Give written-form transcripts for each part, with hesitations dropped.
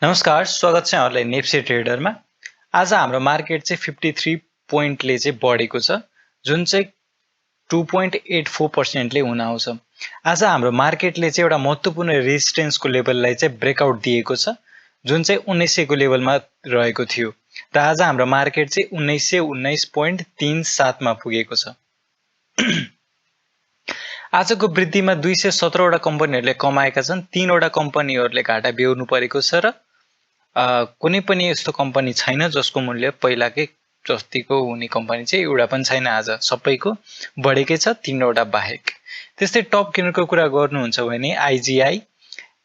नमस्कार, स्वागत छ यहाँहरुलाई नेप्से ट्रेडरमा। आज हाम्रो मार्केट चाहिँ 53 पोइन्टले चाहिँ बढेको छ, जुन चाहिँ 2.84% ले हुन आउँछ। आज हाम्रो मार्केटले चाहिँ एउटा महत्त्वपूर्ण रेजिस्टेन्सको लेभललाई चाहिँ ब्रेकआउट दिएको छ, जुन चाहिँ 1900 को लेभलमा रहेको थियो र आज हाम्रो मार्केट चाहिँ 1919.37 मा पुगेको छ। आजको वृद्धिमा 217 वटा कम्पनीहरूले कमाएका छन्, 3 वटा कम्पनीहरूले घाटा बेहोर्नु परेको छ र कुनै पनि यस्तो कम्पनी छैन जसको मूल्य पहिलाकै जतिको हुने कम्पनी चाहिँ एउटा पनि छैन। आज सबैको बढेकै छ, 3 वटा बाहेक। त्यस्तै टप गेनरको कुरा गर्नुहुन्छ भने आइजीआई,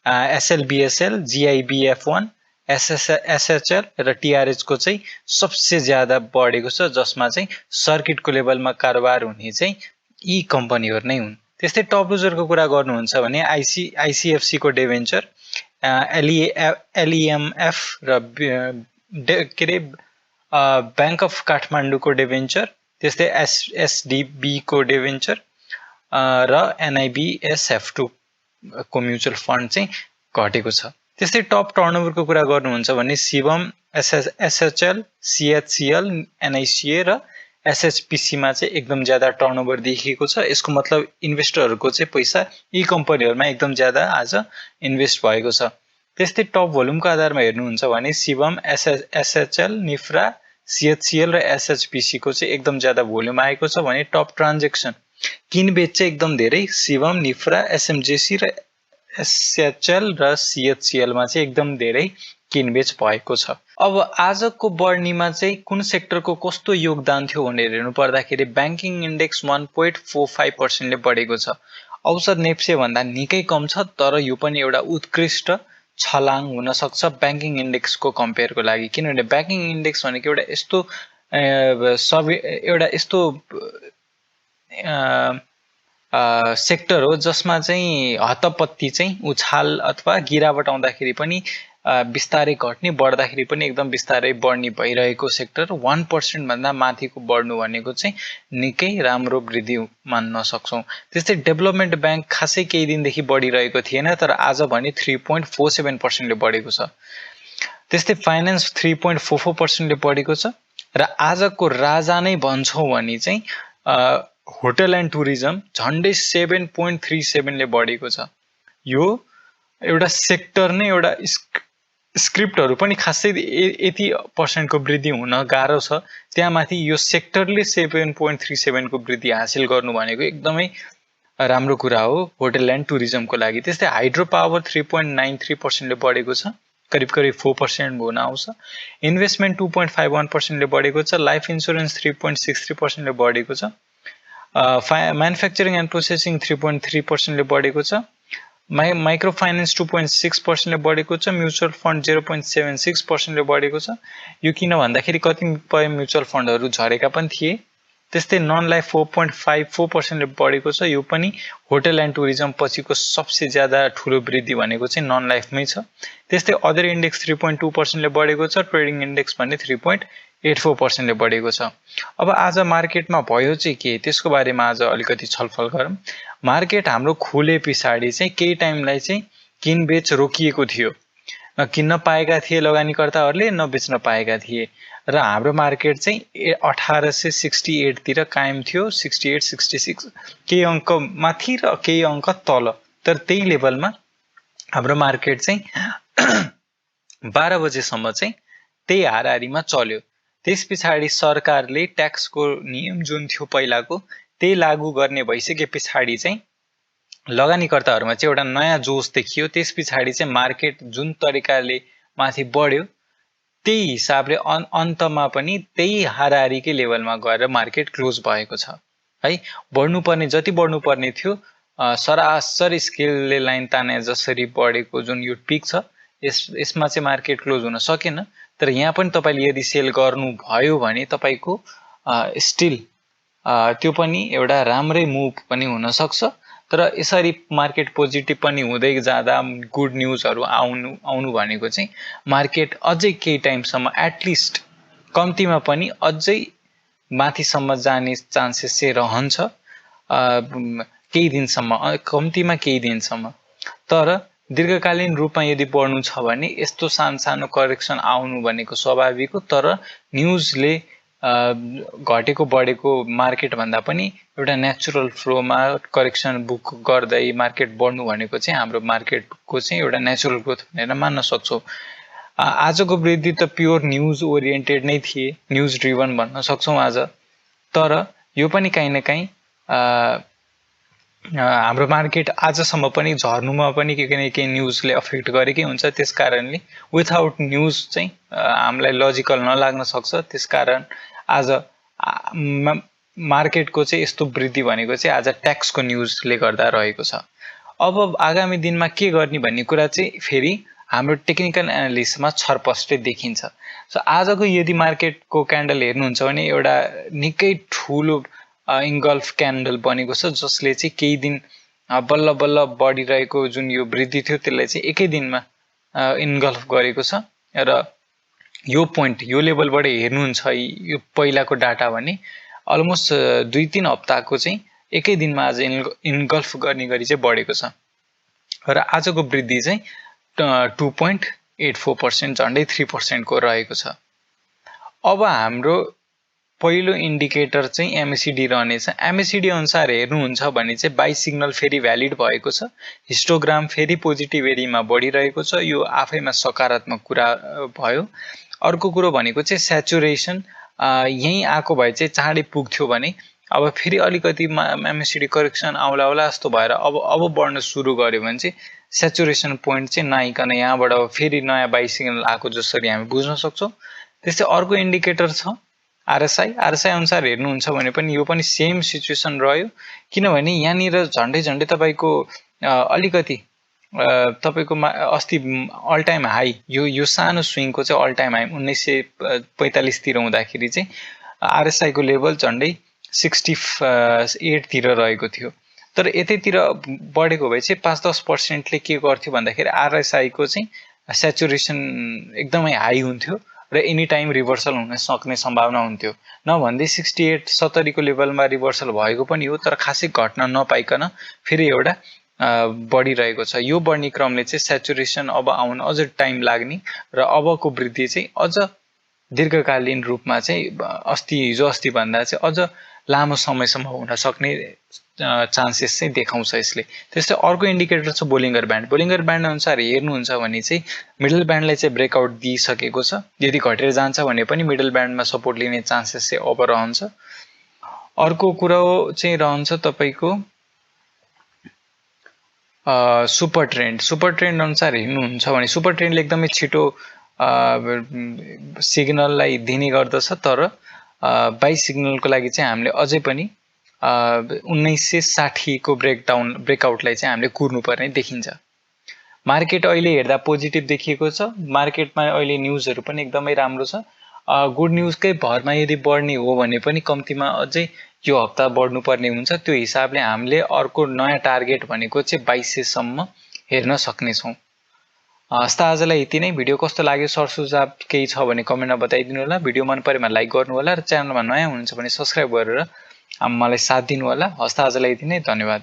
एसएलबीएसएल, जीआईबीएफ1, एसएचएल र टीआरएच को चाहिँ सबसे ज्यादा बढेको छ, जसमा चाहिँ सर्किटको लेभलमा कारोबार हुने चाहिँ यी कम्पनीहरू नै हुन्। त्यस्तै टप लुजरको कुरा गर्नुहुन्छ भने आइसीएफसी को डिभेन्चर, एलईएमएफ र के रे बैंक अफ काठमाडौँको डिभेन्चर, त्यस्तै एसडीबी को डिभेन्चर र एनआईबीएसएफ2 को म्युचुअल फन्ड चाहिँ घटेको छ। त्यस्तै टप टर्नओभरको कुरा गर्नुहुन्छ भने शिवम, एसएचएल, सीएचसीएल, एनआईसीए र एसएचपीसी मा चाहिँ एकदम ज्यादा टर्नओभर देखिएको छ। यसको मतलब इन्भेस्टरहरूको चाहिँ पैसा यी कम्पनीहरुमा एकदम ज्यादा आज इन्भेस्ट भएको छ। त्यस्तै टप भोल्युमको आधारमा हेर्नुहुन्छ भने शिवम, एसएचएल, निफ्रा, सीएचसीएल र एसएचपीसी को चाहिँ एकदम ज्यादा भोल्युम आएको छ भने टप ट्रान्ज्याक्सन किनबेच चाहिँ एकदम धेरै शिवम, निफ्रा, एसएमजेसी र एसएचएल र सीएचसीएल मा चाहिँ एकदम धेरै किनबेच भएको छ। अब आजको बढ्नीमा चाहिँ कुन सेक्टरको कस्तो योगदान थियो भनेर हेर्नु पर्दाखेरि बैंकिङ इन्डेक्स 1.45% ले बढेको छ। औसत नेप्से भन्दा निकै कम छ, तर यो पनि एउटा उत्कृष्ट छलाङ हुन सक्छ बैंकिङ इन्डेक्सको कम्पेयरको लागि, किनभने बैंकिङ इन्डेक्स भनेको एउटा यस्तो सेक्टर हो जसमा चाहिँ हतपत्ती चाहिँ उछाल अथवा गिरावट आउँदाखेरि पनि बिस्तारै घट्ने, बढ्दाखेरि पनि एकदम बिस्तारै बढ्ने भइरहेको सेक्टर। 1% भन्दा माथिको बढ्नु भनेको चाहिँ निकै राम्रो वृद्धि मान्न सक्छौं। त्यस्तै डेभलपमेन्ट बैंक खासै केही दिनदेखि बढिरहेको थिएन, तर आज भने 3.47% ले बढेको छ। त्यस्तै फाइनान्स 3.44% ले बढेको छ र आजको राजा नै भन्छौं भने चाहिँ होटल एन्ड टुरिज्म झन्डै 7.37 ले बढेको छ। यो एउटा सेक्टर नै एउटा स्क्रिप्टहरु पनि खासै यति % को वृद्धि हुन गाह्रो छ, त्यहाँमाथि यो सेक्टरले 7.37 को वृद्धि हासिल गर्नु भनेको एकदमै राम्रो कुरा हो होटल एन्ड टुरिज्मको लागि। त्यस्तै हाइड्रो पावर 3.93% ले बढेको छ, करिब 4% हुन आउँछ। इन्भेस्टमेन्ट 2.51% ले बढेको छ। लाइफ इन्स्योरेन्स 3.63% ले बढेको छ। म्यानुफ्याक्चरिङ एन्ड प्रोसेसिङ 3.3% ले बढेको छ। माइक्रो फाइनान्स 2.6% ले बढेको छ। म्युचुअल फन्ड 0.76% ले बढेको छ। यो किन भन्दाखेरि कतिपय म्युचुअल फन्डहरु झरेका पनि थिए। त्यस्तै नन लाइफ 4.54% ले बढेको छ। यो पनि होटल एन्ड टुरिज्म पछिको सबसे ज्यादा ठूलो वृद्धि भनेको चाहिँ नन लाइफमै छ। त्यस्तै अदर इन्डेक्स 3.2% ले बढेको छ। ट्रेडिङ इन्डेक्स भने 3.84% ले बढेको छ। अब आज मार्केटमा भयो चाहिँ के, त्यसको बारेमा आज अलिकति छलफल गरौँ। मार्केट हाम्रो खुले पछाडी चाहिँ केही टाइमलाई चाहिँ किनबेच रोकिएको थियो। किन्न पाएका थिए लगानीकर्ताहरूले, नबेच्न पाएका थिए र हाम्रो मार्केट चाहिँ 1868 तिर कायम थियो। 68, 66 केही अंक माथि र केही अंक तल, तर त्यही लेभलमा हाम्रो मार्केट चाहिँ 12 बजेसम्म चाहिँ त्यही हाराहारीमा चल्यो। त्यसपछि सरकारले ट्याक्सको नियम जुन थियो पहिलाको त्यही लागू गर्ने भइसके पछाडी चाहिँ लगानीकर्ताहरुमा चाहिँ एउटा नयाँ जोश देखियो। त्यसपछि चाहिँ मार्केट जुन तरिकाले माथि बढ्यो त्यही हिसाबले अन्तमा पनि त्यही हाराहारीकै लेभलमा गएर मार्केट क्लोज भएको छ है। बढ्नुपर्ने जति बढ्नुपर्ने थियो सरासर स्केलले लाइन ताने जसरी बढेको जुन यो पिक छ यसमा चाहिँ मार्केट क्लोज हुन सकेन। तर यहाँ पनि तपाईले यदि सेल गर्नु भयो भने तपाईको स्टिल त्यो पनि एउटा राम्रै मुभ पनि हुन सक्छ। तर यसरी मार्केट पोजिटिभ पनि हुँदै जाँदा गुड न्यूजहरु आउनु भनेको चाहिँ मार्केट अझै केही टाइमसम्म एटलिस्ट कम्तीमा पनि अझै माथिसम्म जाने चान्सेस चाहिँ रहन्छ केही दिनसम्म, कम्तीमा केही दिनसम्म। तर दीर्घकालीन रूपमा यदि बढ्नु छ भने यस्तो सानो करेक्सन आउनु भनेको स्वाभाविक हो, तर न्युजले घटेको बढेको मार्केट भन्दा पनि एउटा नेचुरल फ्लोमा करेक्सन बुक गर्दै मार्केट बढ्नु भनेको चाहिँ हाम्रो मार्केटको चाहिँ एउटा नेचुरल ग्रोथ भनेर मान्न सक्छौँ। आजको वृद्धि त प्योर न्युज ओरिएन्टेड नै थिए, न्युज ड्रिभन भन्न सक्छौँ आज, तर यो पनि काहीँ न काहीँ हाम्रो मार्केट आजसम्म पनि झर्नुमा पनि केही न्युजले अफेक्ट गरेकै हुन्छ। त्यस कारणले विथआउट न्युज चाहिँ हामीलाई लजिकल नलाग्न सक्छ। त्यसकारण आज मार्केटको चाहिँ यस्तो वृद्धि भनेको चाहिँ आज ट्याक्सको न्युजले गर्दा रहेको छ। अब आगामी दिनमा के गर्ने भन्ने कुरा चाहिँ फेरि हाम्रो टेक्निकल एनालिसिसमा छरपष्टै देखिन्छ। सो आजको यदि मार्केटको क्यान्डल हेर्नुहुन्छ भने एउटा निकै ठुलो इन्गल्फ क्यान्डल बनेको छ, जसले चाहिँ केही दिन बल्ल बल्ल बढिरहेको जुन यो वृद्धि थियो त्यसलाई चाहिँ एकै दिनमा इन्गल्फ गरेको छ। र यो पोइन्ट, यो लेभलबाट हेर्नुहुन्छ यो पहिलाको डाटा भने अलमोस्ट 2-3 हप्ताको चाहिँ एकै दिनमा आज इन्गल्फ गर्ने गरी चाहिँ बढेको छ। र आजको वृद्धि चाहिँ 2.84%, झन्डै 3% को रहेको छ। अब हाम्रो पहिलो इन्डिकेटर चाहिँ एमएसिडी रहनेछ। एमएसिडी अनुसार हेर्नुहुन्छ भने चाहिँ बाई सिग्नल फेरि भ्यालिड भएको छ, हिस्टोग्राम फेरि पोजिटिभ एरियामा बढिरहेको छ, यो आफैमा सकारात्मक कुरा भयो। अर्को कुरो भनेको चाहिँ सेचुरेसन यहीँ आएको भए चाहिँ चाँडै पुग्थ्यो भने अब फेरि अलिकति एमएसिडी करेक्सन आउला होला जस्तो भएर अब बढ्न सुरु गर्यो भने चाहिँ सेचुरेसन पोइन्ट चाहिँ नआइकन यहाँबाट फेरि नयाँ बाई सिग्नल आएको जसरी हामी बुझ्न सक्छौँ। त्यस्तै अर्को इन्डिकेटर छ आरएसआई। आरएसआई अनुसार हेर्नुहुन्छ भने पनि यो पनि सेम सिचुएसन रह्यो, किनभने यहाँनिर झन्डै तपाईँको अलिकति तपाईँको अस्ति अल टाइम हाई, यो सानो स्विङको चाहिँ अल टाइम हाई 1945 तिर हुँदाखेरि चाहिँ आरएसआईको लेभल झन्डै 68 तिर रहेको थियो। तर यतैतिर बढेको भए चाहिँ 5-10%ले के गर्थ्यो भन्दाखेरि आरएसआईको चाहिँ सेचुरेसन एकदमै हाई हुन्थ्यो र एनी टाइम रिभर्सल हुन सक्ने सम्भावना हुन्थ्यो। नभन्दै 68-70 को लेभलमा रिभर्सल भएको पनि हो, तर खासै घट्न नपाइकन फेरि एउटा बढिरहेको छ। यो बढ्ने क्रमले चाहिँ सेचुरेसन अब आउन अझ टाइम लाग्ने र अबको वृद्धि चाहिँ अझ दीर्घकालीन रूपमा चाहिँ हिजो अस्ति भन्दा चाहिँ अझ लामो समयसम्म हुन सक्ने चान्सेस चाहिँ देखाउँछ यसले। त्यस्तै अर्को इन्डिकेटर छ बोलिङ्गर ब्यान्ड। बोलिङ्गर ब्यान्ड अनुसार हेर्नुहुन्छ भने चाहिँ मिडल ब्यान्डलाई चाहिँ ब्रेकआउट दिइसकेको छ। यदि घटेर जान्छ भने पनि मिडल ब्यान्डमा सपोर्ट लिने चान्सेस चाहिँ अब रहन्छ। अर्को कुरा चाहिँ रहन्छ तपाईँको सुपर ट्रेन्ड। सुपर ट्रेन्ड अनुसार हेर्नुहुन्छ भने सुपर ट्रेन्डले एकदमै छिटो सिग्नललाई दिने गर्दछ, तर बाई सिग्नलको लागि चाहिँ हामीले अझै पनि 1960 को ब्रेकआउटलाई चाहिँ हामीले कुर्नुपर्ने देखिन्छ। मार्केट अहिले हेर्दा पोजिटिभ देखिएको छ। मार्केटमा अहिले न्युजहरू पनि एकदमै राम्रो छ। गुड न्युजकै भरमा यदि बढ्ने हो भने पनि कम्तीमा अझै यो हप्ता बढ्नुपर्ने हुन्छ। त्यो हिसाबले हामीले अर्को नयाँ टार्गेट भनेको चाहिँ 2200 सम्म हेर्न सक्नेछौँ। हस्त आजलाई यति नै। भिडियो कस्तो लाग्यो सरसुझाव केही छ भने कमेन्टमा बताइदिनु होला। भिडियो मन परेमा लाइक गर्नु होला र च्यानलमा नयाँ हुनुहुन्छ भने सब्स्क्राइब गरेर मलाई साथ दिनु होला। हस्त आजलाई यति नै। धन्यवाद।